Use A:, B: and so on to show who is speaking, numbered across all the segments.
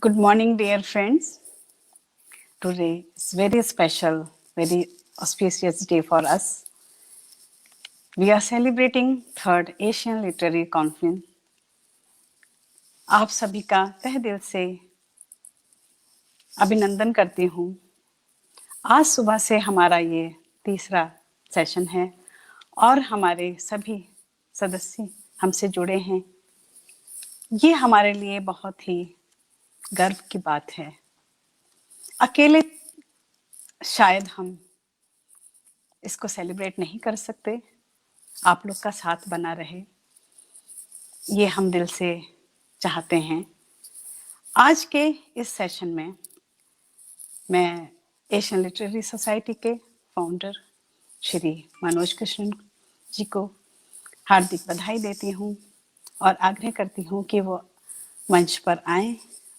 A: Good morning, dear friends. Today is very special, very auspicious day for us. We are celebrating third Asian Literary Conference. आप सभी का तहे दिल से अभिनंदन करती हूँ। आज सुबह से हमारा ये तीसरा सेशन है और हमारे सभी सदस्य हमसे जुड़े हैं। ये हमारे लिए बहुत ही गर्व की बात है। अकेले शायद हम इसको सेलिब्रेट नहीं कर सकते, आप लोग का साथ बना रहे, ये हम दिल से चाहते हैं। आज के इस सेशन में मैं एशियन लिटरेरी सोसाइटी के फाउंडर श्री मनोज कृष्णन जी को हार्दिक बधाई देती हूँ और आग्रह करती हूँ कि वो मंच पर आएं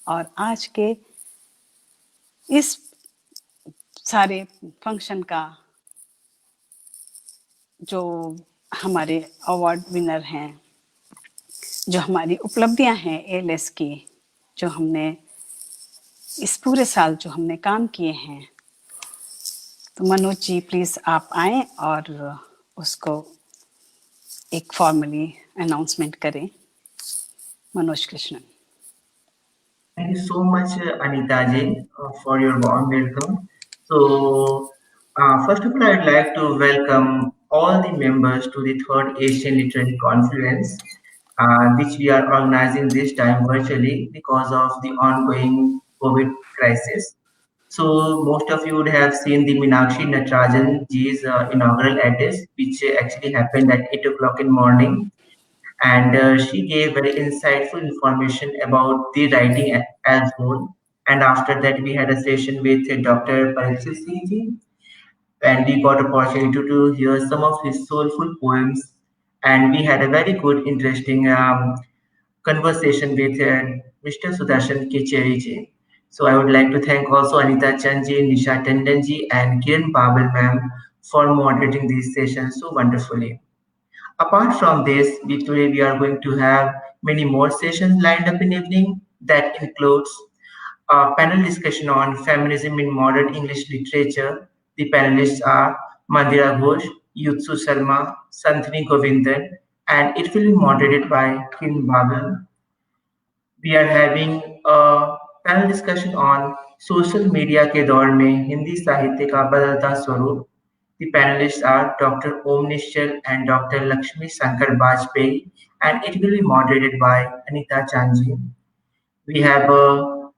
A: और आज के इस सारे फंक्शन का जो हमारे अवार्ड विनर हैं, जो हमारी उपलब्धियां हैं एएलएस की, जो हमने इस पूरे साल जो हमने काम किए हैं, तो मनोज जी प्लीज आप आएं और उसको एक फॉर्मली अनाउंसमेंट करें। Manoj Krishnan.
B: Thank you so much, Anita ji, for your warm welcome. First of all, I'd like to welcome all the members to the third Asian Literary Conference, which we are organizing this time virtually because of the ongoing COVID crisis. So, most of you would have seen the Meenakshi Natarajan ji's inaugural address, which actually happened at 8 o'clock in morning, and she gave very insightful information about the writing as whole. And after that, we had a session with Dr. Parikshit Singh ji, and we got opportunity to hear some of his soulful poems. And we had a very good, interesting conversation with Mr. Sudarshan Kecheri ji. So I would like to thank also Anita Chand ji, Nisha Tandon ji, and Kiran Babal ma'am for moderating these sessions so wonderfully. Apart from this, today we are going to have many more sessions lined up in evening. That includes a panel discussion on feminism in modern English literature. The panelists are Mandira Ghosh, Yutsu Sharma, Santini Govindan, and it will be moderated by Kin Babel. We are having a panel discussion on social media के दौर में हिंदी साहित्य का बदलता स्वरूप. The panelists are Dr. Om Nishchal and Dr. Lakshmi Shankar Bajpayee, and it will be moderated by Anita Chanji. We have a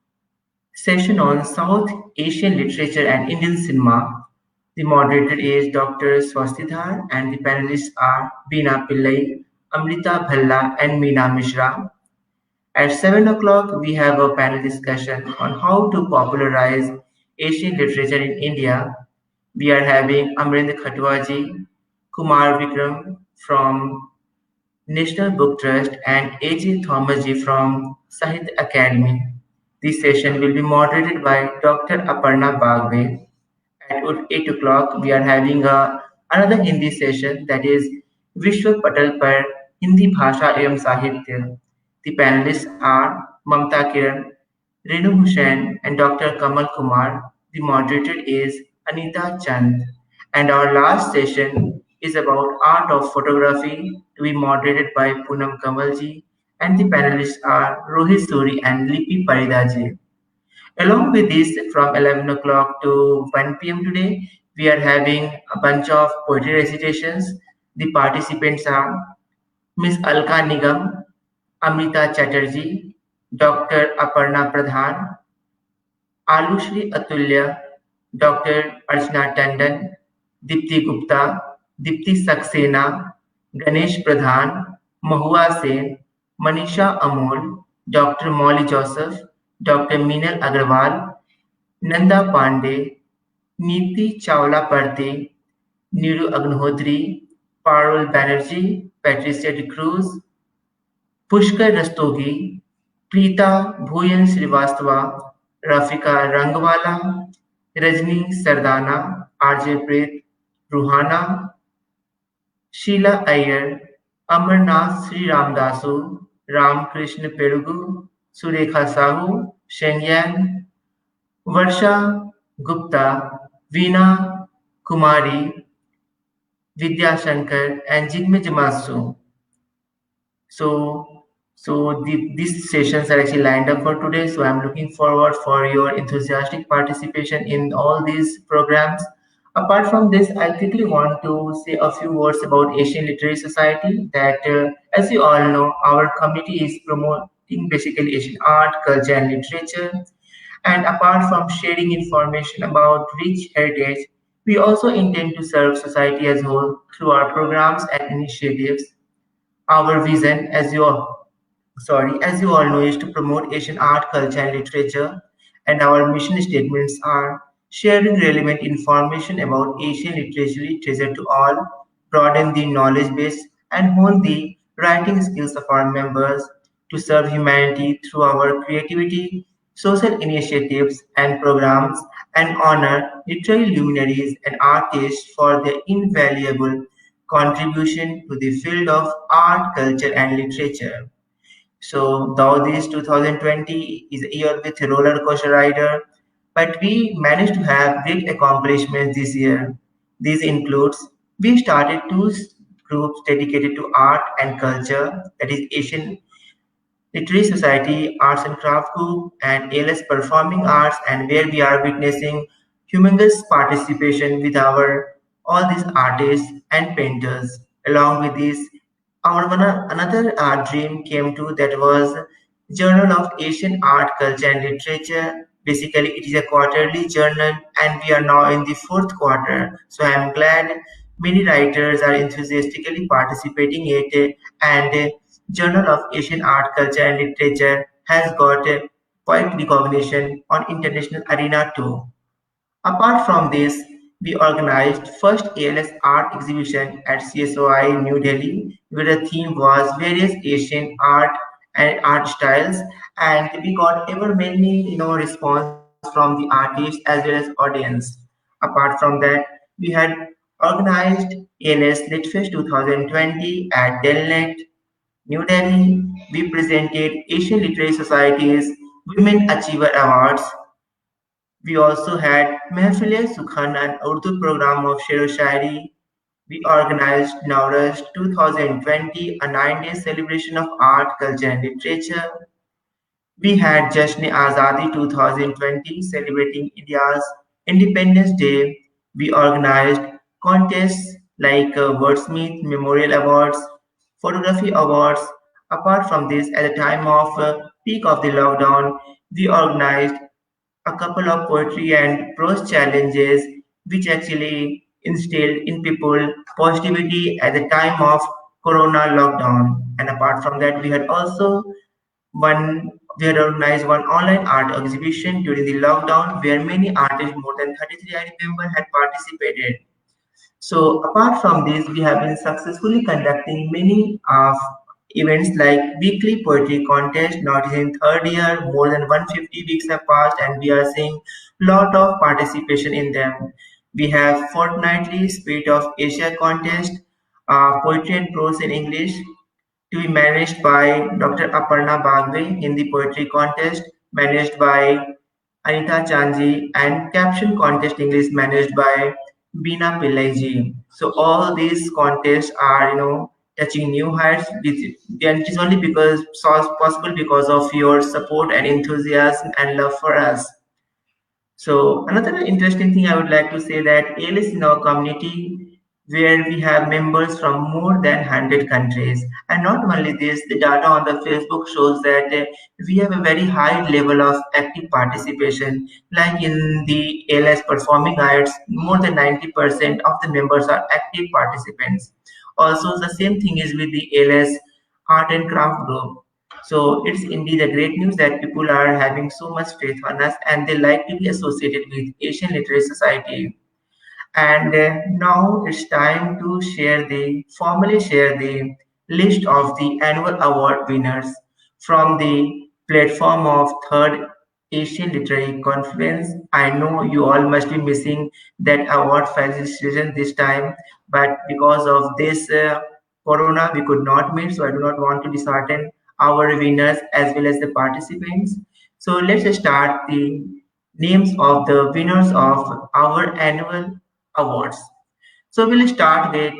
B: session on South Asian literature and Indian cinema. The moderator is Dr. Swastidhar, and the panelists are Beena Pillai, Amrita Bhalla, and Meena Mishra. At 7 o'clock, we have a panel discussion on how to popularize Asian literature in India. We are having Amrinder Khatwaji, Kumar Vikram from National Book Trust, and A.J. Thomasji from Sahitya Academy. This session will be moderated by Dr. Aparna Bagwe. At 8 o'clock, we are having another Hindi session, that is Vishwa Patal Par Hindi Bhasha एवं Sahitya. The panelists are Mamta Kiran, Renu Hussain, and Dr. Kamal Kumar. The moderator is Anita Chand. And our last session is about art of photography, to be moderated by Poonam Kamalji. And the panelists are Rohit Suri and Lipi Paridaji. Along with this, from 11 o'clock to 1 p.m. today, we are having a bunch of poetry recitations. The participants are Ms. Alka Nigam, Amrita Chatterjee, Dr. Aparna Pradhan, Alushri Atulya, Dr. Archana Tandon, Dipti Gupta, Dipti Saxena, Ganesh Pradhan, Mahua Sen, Manisha Amol, Dr. Molly Joseph, Dr. Meenal Agarwal, Nanda Pandey, Neeti Chawla Partey, Niru Agnihotri, Parul Banerjee, Patricia de Cruz, Pushkar Rastogi, Preeta Bhuyan Srivastava, Rafika Rangwala, Rajni Sardana, RJ Preet Ruhana, Sheela Iyer, Amarnath Shri Ramdasu, Ramakrishna Perugu, Surekha Sahu, Shenyang, Varsha Gupta, Veena Kumari, Vidya Shankar, and Jigme Jamasu. So, these sessions are actually lined up for today. So I'm looking forward for your enthusiastic participation in all these programs. Apart from this, I quickly want to say a few words about Asian Literary Society. That, as you all know, our committee is promoting basically Asian art, culture, and literature. And apart from sharing information about rich heritage, we also intend to serve society as a whole through our programs and initiatives. Our vision, as you all know, is to promote Asian art, culture, and literature, and our mission statements are sharing relevant information about Asian literary treasure to all, broaden the knowledge base, and hone the writing skills of our members to serve humanity through our creativity, social initiatives, and programs, and honor literary luminaries and artists for their invaluable contribution to the field of art, culture, and literature. So though this 2020 is a year with a roller coaster rider, but we managed to have great accomplishments this year. This includes we started two groups dedicated to art and culture, that is Asian Literary Society, Arts and Craft Group, and ALS Performing Arts, and where we are witnessing humongous participation with our all these artists and painters. Along with this, our another dream came to that was Journal of Asian Art, Culture and Literature. Basically, it is a quarterly journal, and we are now in the fourth quarter. So I am glad many writers are enthusiastically participating in it, and Journal of Asian Art, Culture and Literature has got a quite recognition on international arena too. Apart from this, we organized first ALS art exhibition at CSOI New Delhi, where the theme was various Asian art and art styles, and we got ever many response from the artists as well as audience. Apart from that, we had organized ALS Litfest 2020 at Delnet, New Delhi. We presented Asian Literary Society's Women Achiever Awards. We also had Mehfile Sukhan, an Urdu program of Sher Shairi. We organized Nowruz 2020, a 9 day celebration of art, culture, and literature. We had Jashn Azadi 2020, celebrating India's Independence Day. We organized contests like Wordsmith Memorial Awards, Photography Awards. Apart from this, at the time of peak of the lockdown, we organized a couple of poetry and prose challenges which actually instilled in people positivity at the time of corona lockdown. And apart from that, one we had organized one online art exhibition during the lockdown where many artists, more than 33 I remember, had participated. So apart from this, we have been successfully conducting many events like weekly poetry contest. Now it is in third year, more than 150 weeks have passed, and we are seeing lot of participation in them. We have fortnightly Spirit of Asia contest, poetry and prose in English, to be managed by Dr. Aparna Bagwe in the poetry contest, managed by Anita Chanji, and caption contest English managed by Bina Pillai. So all these contests are, touching new heights. And it is only because possible because of your support and enthusiasm and love for us. So another interesting thing I would like to say that ALS is in our community where we have members from more than 100 countries. And not only this, the data on the Facebook shows that we have a very high level of active participation. Like in the ALS performing arts, more than 90% of the members are active participants. Also, the same thing is with the ALS art and craft group. So it's indeed a great news that people are having so much faith on us and they like to be associated with Asian Literary Society. And now it's time to formally share the list of the annual award winners from the platform of Third Asian Literary Conference. I know you all must be missing that award felicitation this time, but because of this corona, we could not meet, so I do not want to dishearten our winners as well as the participants. So let's start the names of the winners of our annual awards. So we'll start with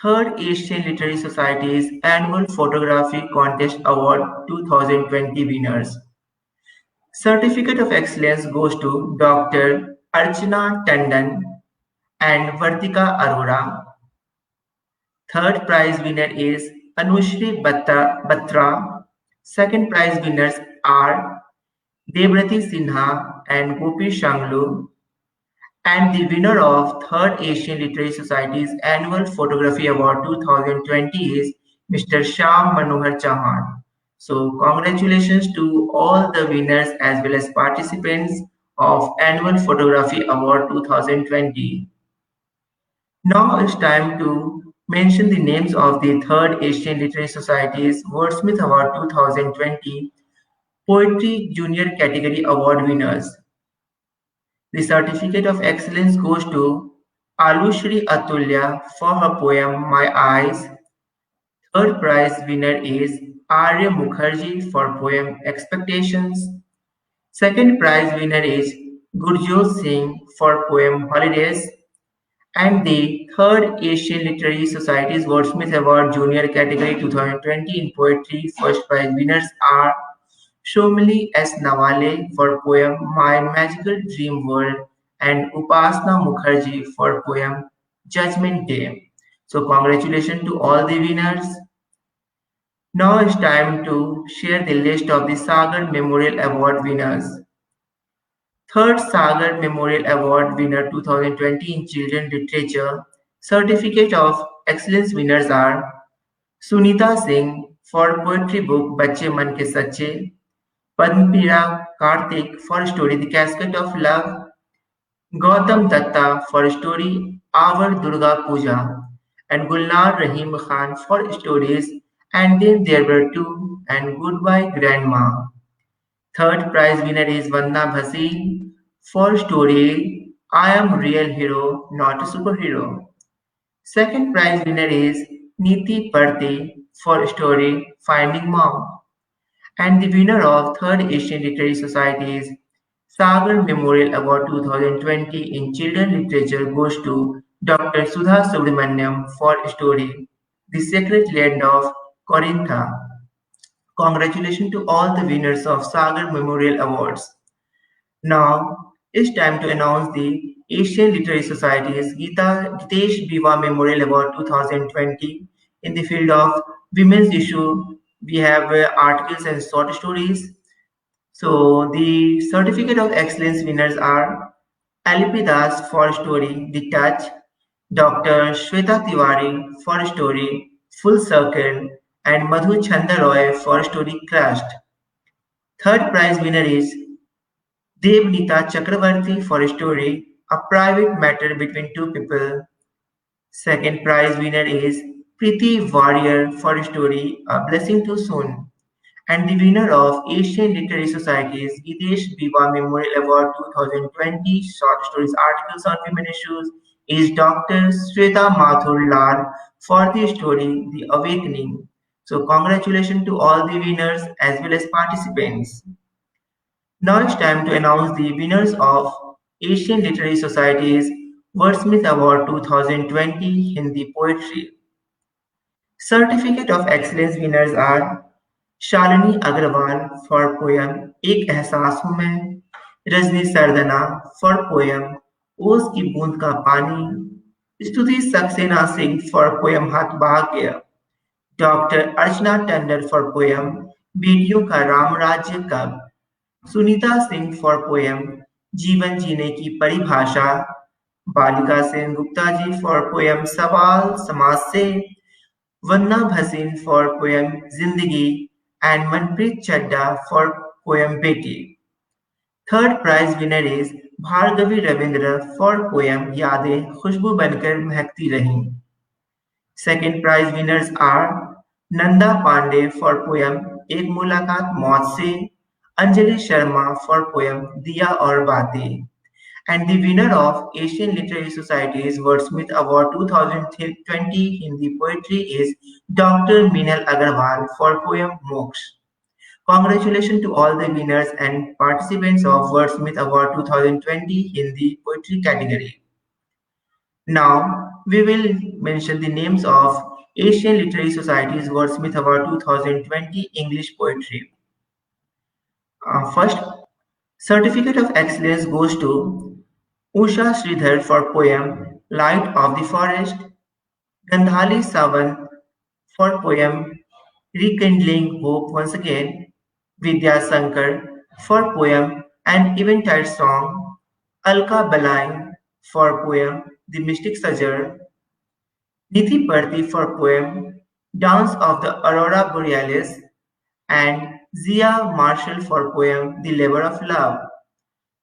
B: Third Asian Literary Society's Annual Photography Contest Award 2020 winners. Certificate of Excellence goes to Dr. Archana Tandon and Vartika Arora. Third prize winner is Anushri Batra. Second prize winners are Devrati Sinha and Gopi Shanglu. And the winner of Third Asian Literary Society's Annual Photography Award 2020 is Mr. Shyam Manohar Chauhan. So congratulations to all the winners as well as participants of Annual Photography Award 2020. Now it's time to mention the names of the Third Asian Literary Society's Wordsmith Award 2020 Poetry Junior Category Award winners. The certificate of excellence goes to Alushri Atulya for her poem My Eyes. Third prize winner is Arya Mukherjee for poem Expectations. Second prize winner is Gurjot Singh for poem Holidays. And the third Asian Literary Society's Wordsmith Award Junior Category 2020 in Poetry first prize winners are Shomili S. Nawale for poem My Magical Dream World and Upasna Mukherjee for poem Judgment Day. So congratulations to all the winners. Now it's time to share the list of the Sagar Memorial Award winners. Third Sagar Memorial Award winner 2020 in Children Literature. Certificate of Excellence winners are Sunita Singh for poetry book Bachche Man Ke Sache, Padmpira Karthik for story The Casket of Love, Gautam Datta for story Our Durga Puja, and Gulnar Rahim Khan for stories And Then There Were Two and Goodbye Grandma. Third prize winner is Vandana Bhasin for story I Am Real Hero, Not a Superhero. Second prize winner is Niti Parte for story Finding Mom. And the winner of Third Asian Literary Society's Sagar Memorial Award 2020 in Children Literature goes to Dr. Sudha Subramaniam for story The Sacred Land of Corintha. Congratulations to all the winners of Sagar Memorial Awards. Now it's time to announce the Asian Literary Society's Gitesh Biwa Memorial Award 2020 in the field of women's issue. We have articles and short stories. So the certificate of excellence winners are Alipi Das for story The Touch, Dr. Shweta Tiwari for story Full Circle, and Madhu Chanda Roy for story Crushed. Third prize winner is Devnita Chakravarti for story A Private Matter Between Two People. Second prize winner is Preeti Warrior for story A Blessing Too Soon. And the winner of Asian Literary Society's Gitesh Biwa Memorial Award 2020 Short Stories Articles on Women Issues is Dr. Sweta Mathur Lal for the story The Awakening. So congratulations to all the winners as well as participants. Now it's time to announce the winners of Asian Literary Society's Wordsmith Award 2020 Hindi Poetry. Certificate of Excellence winners are Shalini Agarwal for poem Ek Ehsaas हूं मैं, Rajni Sardhana for poem ओस की बूंद का पानी, स्तुति Saxena Singh for poem हाथ भाग्य, doctor Archana Tandon for poem बेटियों का राम राज्य कब, सुनीता सिंह फॉर पोयम जीवन जीने की परिभाषा, बालिका सेन गुप्ता जी फॉर पोयम सवाल समाज से, वंदना भसीन फॉर पोयम जिंदगी, and Manpreet Chadda for poem Beti. Third prize winner is Bhargavi Ravindra for poem Yadein Khushbu Bankar Mahkti Rahi. Second prize winners are Nanda Pandey for poem Ek Mulaqat Maut Se, Anjali Sharma for poem Diya Aur Baatein. And the winner of Asian Literary Society's Wordsmith Award 2020 Hindi Poetry is Dr. Meenal Agarwal for poem Moksha. Congratulations to all the winners and participants of Wordsmith Award 2020 Hindi Poetry category. Now, we will mention the names of Asian Literary Society's Wordsmith Award 2020 English Poetry. First, Certificate of Excellence goes to Usha Sridhar for poem Light of the Forest, Gandhali Sawan for poem Rekindling Hope Once Again, Vidya Sankar for poem An Eventide Song, Alka Balai for poem The Mystic Sajar, Nithi Parthi for poem Dance of the Aurora Borealis, and Zia Marshall for poem The Labor of Love.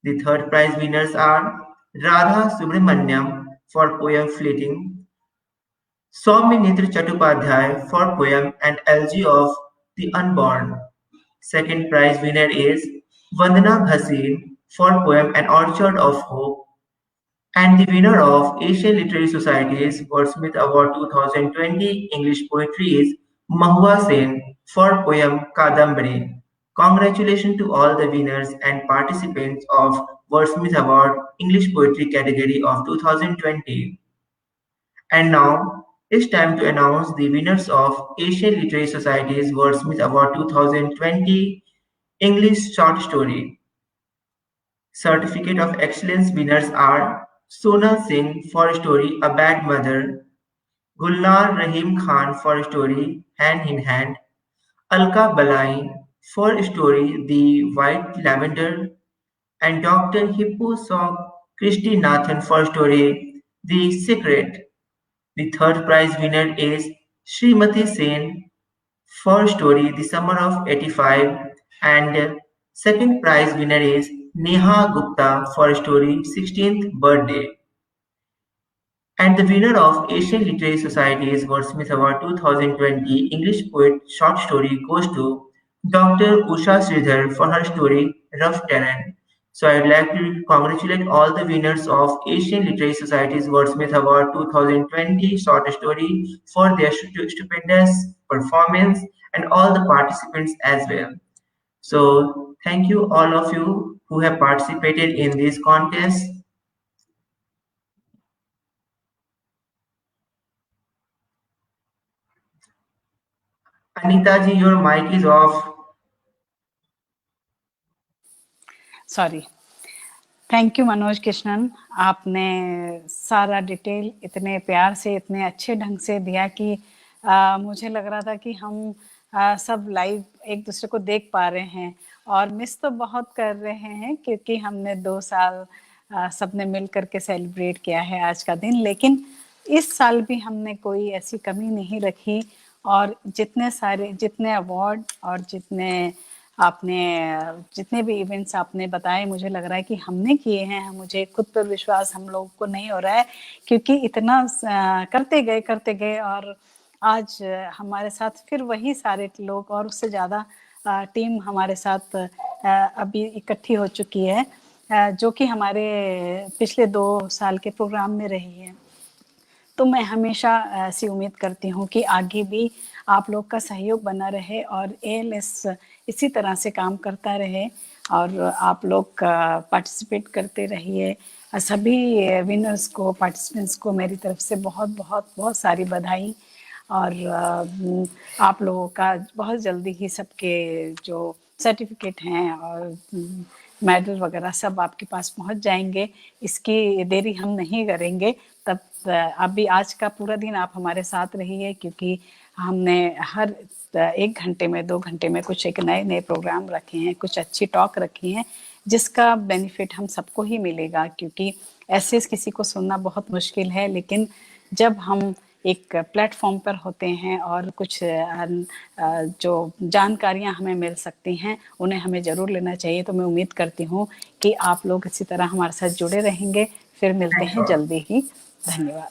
B: The third prize winners are Radha Subramanyam for poem Fleeting, Sauminitra Chattopadhyay for poem An Elegy of the Unborn. Second prize winner is Vandana Bhasin for poem An Orchard of Hope. And the winner of Asian Literary Society's Wordsmith Award 2020 English Poetry is Mahua Sen for poem Kadambari. Congratulations to all the winners and participants of Wordsmith Award English Poetry category of 2020. And now it's time to announce the winners of Asian Literary Society's Wordsmith Award 2020 English Short Story. Certificate of Excellence winners are Sonal Singh for story A Bad Mother, Gulnar Rahim Khan for story Hand in Hand, Alka Balai for story The White Lavender, and Dr. Hippo Sok Christy Nathan for story The Secret. The third prize winner is Srimati Sen for story The Summer of 85, and second prize winner is Neha Gupta for story 16th Birthday. And the winner of Asian Literary Society's Wordsmith Award 2020 English Poet Short Story goes to Dr. Usha Sridhar for her story Rough Terrain. So I'd like to congratulate all the winners of Asian Literary Society's Wordsmith Award 2020 short story for their stupendous performance and all the participants as well. So thank you all of you who have participated in this contest. Anita ji, your mic is off.
A: Sorry. Thank you Manoj Krishnan, आपने सारा detail इतने प्यार से इतने अच्छे ढंग से दिया कि मुझे लग रहा था कि हम सब लाइव एक दूसरे को देख पा रहे हैं और मिस तो बहुत कर रहे हैं क्योंकि हमने 2 साल सबने मिल करके सेलिब्रेट किया है आज का दिन, लेकिन इस साल भी हमने कोई ऐसी कमी नहीं रखी और जितने अवार्ड और जितने भी इवेंट्स आपने बताए, मुझे लग रहा है कि हमने किए हैं। मुझे खुद पर विश्वास हम लोगों को नहीं हो रहा है क्योंकि इतना करते गए और आज हमारे साथ फिर वही सारे लोग और उससे ज़्यादा टीम हमारे साथ अभी इकट्ठी हो चुकी है जो कि हमारे पिछले 2 साल के प्रोग्राम में रही है। तो मैं हमेशा ऐसी उम्मीद करती हूँ कि आगे भी आप लोग का सहयोग बना रहे और ALS इसी तरह से काम करता रहे और आप लोग पार्टिसिपेट करते रहिए। सभी विनर्स को, पार्टिसिपेंट्स को मेरी तरफ से बहुत बहुत बहुत सारी बधाई और आप लोगों का बहुत जल्दी ही सबके जो सर्टिफिकेट हैं और मेडल वगैरह सब आपके पास पहुंच जाएंगे। इसकी देरी हम नहीं करेंगे। तब अभी आज का पूरा दिन आप हमारे साथ रहिए क्योंकि हमने हर 1 घंटे में 2 घंटे में कुछ एक नए प्रोग्राम रखे हैं, कुछ अच्छी टॉक रखी हैं जिसका बेनिफिट हम सबको ही मिलेगा क्योंकि ऐसे किसी को सुनना बहुत मुश्किल है, लेकिन जब हम एक प्लेटफॉर्म पर होते हैं और कुछ जो जानकारियां हमें मिल सकती हैं उन्हें हमें ज़रूर लेना चाहिए। तो मैं उम्मीद करती हूँ कि आप लोग इसी तरह हमारे साथ जुड़े रहेंगे। फिर मिलते हैं जल्दी ही। धन्यवाद।